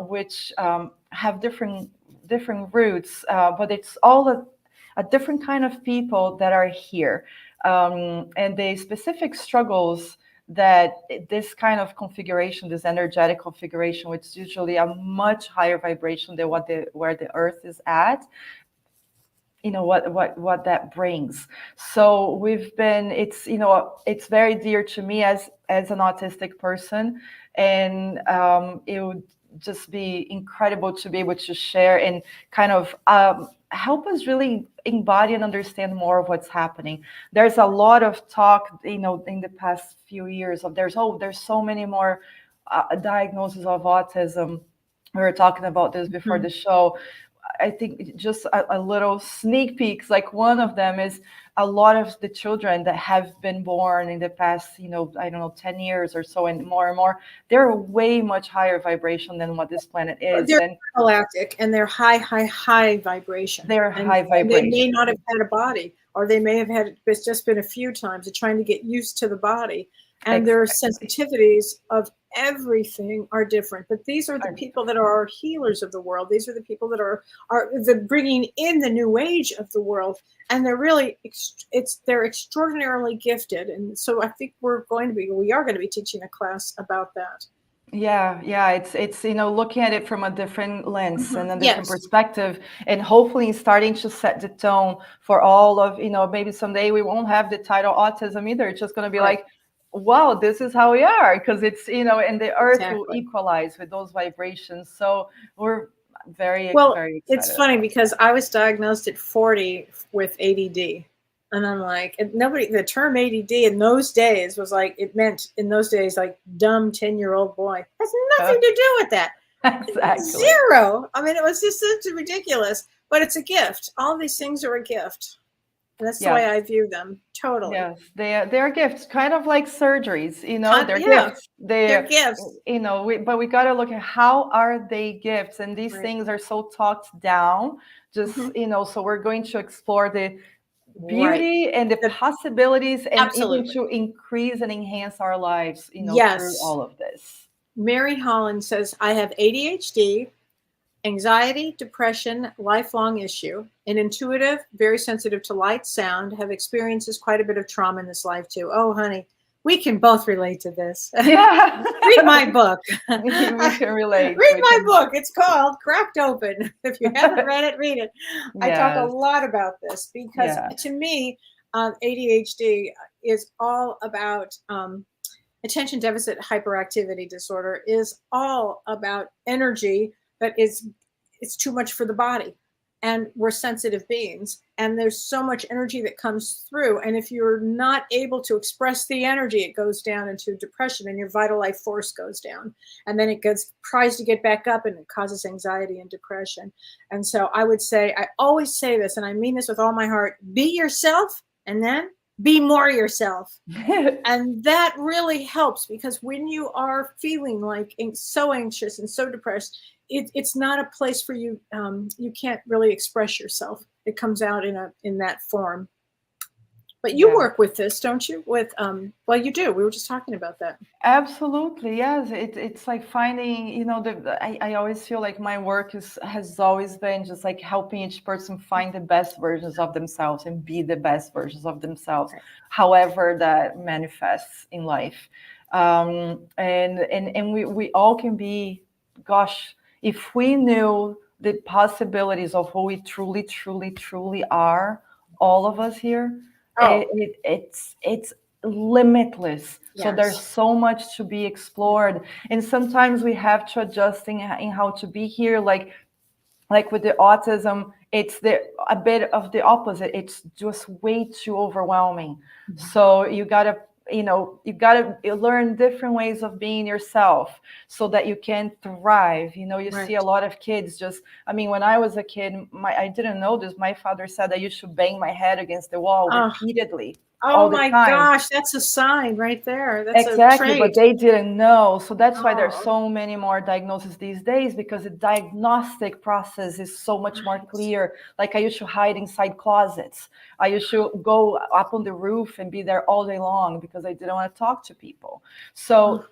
which have different roots, but it's all a different kind of people that are here. And the specific struggles that this kind of configuration, this energetic configuration, which is usually a much higher vibration than where the earth is at, what that brings. So it's very dear to me as an autistic person, and it would just be incredible to be able to share and kind of help us really embody and understand more of what's happening. There's a lot of talk, in the past few years of there's so many more diagnoses of autism. We were talking about this before the show. I think just a little sneak peeks, like one of them is a lot of the children that have been born in the past, I don't know, 10 years or so, and more, they're way much higher vibration than what this planet is. They're galactic, and they're high vibration. They're high vibration. They may not have had a body, or they may have had it's just been a few times. They're trying to get used to the body. And their sensitivities of everything are different. But these are the people that are our healers of the world. These are the people that are the bringing in the new age of the world. And they're really, they're extraordinarily gifted. And so I think we are going to be teaching a class about that. Yeah, it's looking at it from a different lens and a different perspective, and hopefully starting to set the tone for all of, maybe someday we won't have the title autism either. It's just going to be like, wow, this is how we are, because it's, and the earth will equalize with those vibrations. So we're very excited. It's funny because I was diagnosed at 40 with ADD. And I'm like, the term ADD in those days was like, it meant in those days, like dumb 10-year-old boy. Has nothing to do with that. Exactly. Zero. I mean, it was just such ridiculous, but it's a gift. All these things are a gift. That's the way I view them. Totally. Yes, they're gifts, kind of like surgeries, they're gifts. They're gifts. But we got to look at how are they gifts, and these things are so talked down. Just so we're going to explore the beauty and the possibilities, and even to increase and enhance our lives, through all of this. Mary Holland says, I have ADHD, anxiety, depression, lifelong issue, an intuitive, very sensitive to light, sound, have experiences quite a bit of trauma in this life too. Oh, honey, we can both relate to this. Yeah. Read my book. We can relate. Read my book. It's called Cracked Open. If you haven't read it, read it. I talk a lot about this because to me, ADHD is all about attention deficit hyperactivity disorder is all about energy that it's too much for the body, and we're sensitive beings, and there's so much energy that comes through, and if you're not able to express the energy, it goes down into depression, and your vital life force goes down, and then it tries to get back up, and it causes anxiety and depression. And so I would say, I always say this, and I mean this with all my heart: be yourself, and then be more yourself. And that really helps, because when you are feeling like so anxious and so depressed, it's not a place for you. You can't really express yourself. It comes out in that form. But you work with this, don't you? With you do. We were just talking about that. Absolutely, yes. It's like finding, I always feel like my work has always been just like helping each person find the best versions of themselves and be the best versions of themselves, however that manifests in life. And we all can be, gosh, if we knew the possibilities of who we truly, truly, truly are, all of us here, it's limitless. So there's so much to be explored, and sometimes we have to adjust in how to be here. Like with the autism, it's a bit of the opposite. It's just way too overwhelming. So you gotta learn different ways of being yourself so that you can thrive. You see a lot of kids when I was a kid, I didn't know this. My father said I used to bang my head against the wall repeatedly. all Oh the my time. gosh, that's a sign right there. That's Exactly, a but trait. they didn't know. So that's why there's Oh. so many more diagnoses these days, because the diagnostic process is so much more clear. Like I used to hide inside closets. I used to go up on the roof and be there all day long because I didn't want to talk to people. So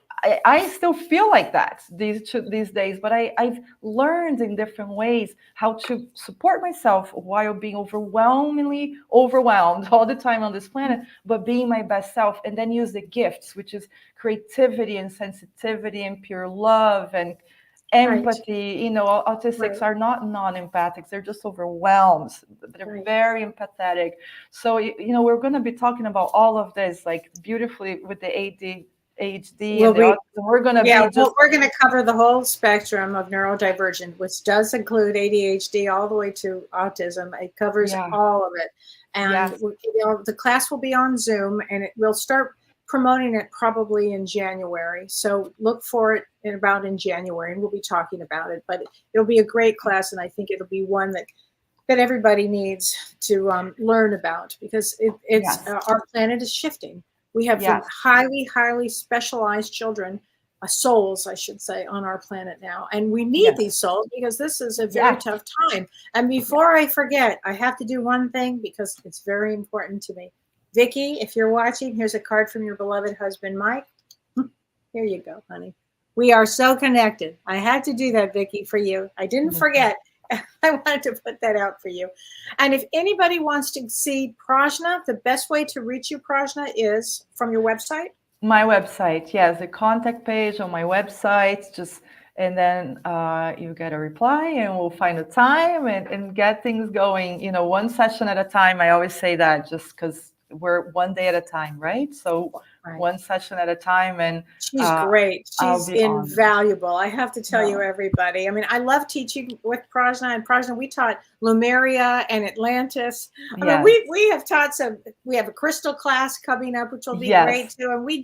I still feel like that these days, but I've learned in different ways how to support myself while being overwhelmingly overwhelmed all the time on this planet, but being my best self, and then use the gifts, which is creativity and sensitivity and pure love and empathy. You know, autistics are not non-empathics, they're just overwhelmed. They're very empathetic. So, you know, we're going to be talking about all of this like beautifully with the ADHD and the autism. We're going to we're going to cover the whole spectrum of neurodivergent, which does include ADHD all the way to autism. It covers all of it. And the class will be on Zoom, and we'll start promoting it probably in January. So look for it in January, and we'll be talking about it. But it'll be a great class, and I think it'll be one that everybody needs to learn about, because our planet is shifting. We have some highly, highly specialized children, souls, I should say, on our planet now. And we need these souls, because this is a very tough time. And before I forget, I have to do one thing, because it's very important to me. Vicki, if you're watching, here's a card from your beloved husband, Mike. Here you go, honey. We are so connected. I had to do that, Vicki, for you. I didn't forget. I wanted to put that out for you. And if anybody wants to see Prajna, the best way to reach you, Prajna, is from your website? My website, yes, the contact page on my website, and then you get a reply, and we'll find a time and get things going, you know, one session at a time. I always say that, just because we're one day at a time, right? So one session at a time. And she's great. She's invaluable. I have to tell you, everybody. I mean, I love teaching with Prajna. And Prajna, we taught Lemuria and Atlantis. I mean, we have taught we have a crystal class coming up, which will be great too. And we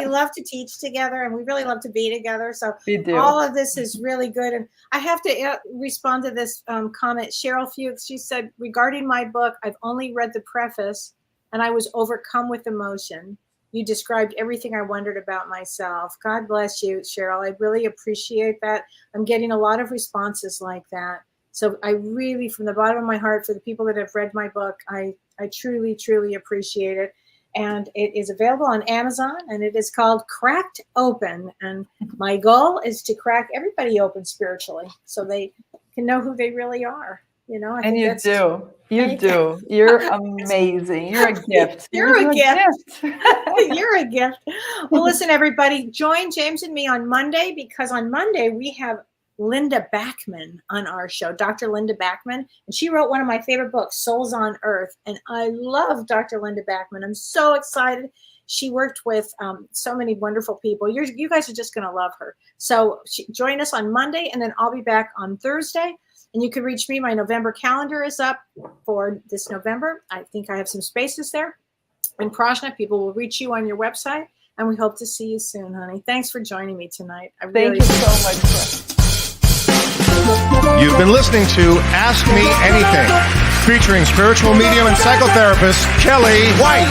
love to teach together, and we really love to be together. So all of this is really good. And I have to respond to this comment. Cheryl Fuchs, she said, regarding my book, I've only read the preface, and I was overcome with emotion. You described everything I wondered about myself. God bless you, Cheryl. I really appreciate that. I'm getting a lot of responses like that. So I really, from the bottom of my heart, for the people that have read my book, I truly, truly appreciate it. And it is available on Amazon, and it is called Cracked Open. And my goal is to crack everybody open spiritually, so they can know who they really are. You know, I think you do. You do. You're amazing. You're a gift. You're a gift. You're a gift. Well, listen, everybody, join James and me on Monday, because on Monday we have Linda Backman on our show, Dr. Linda Backman. And she wrote one of my favorite books, Souls on Earth. And I love Dr. Linda Backman. I'm so excited. She worked with so many wonderful people. You guys are just going to love her. So join us on Monday, and then I'll be back on Thursday. And you can reach me. My November calendar is up for this November. I think I have some spaces there. And Prajna, people will reach you on your website. And we hope to see you soon, honey. Thanks for joining me tonight. Thank you so much. You've been listening to Ask Me Anything, featuring spiritual medium and psychotherapist Kellee White.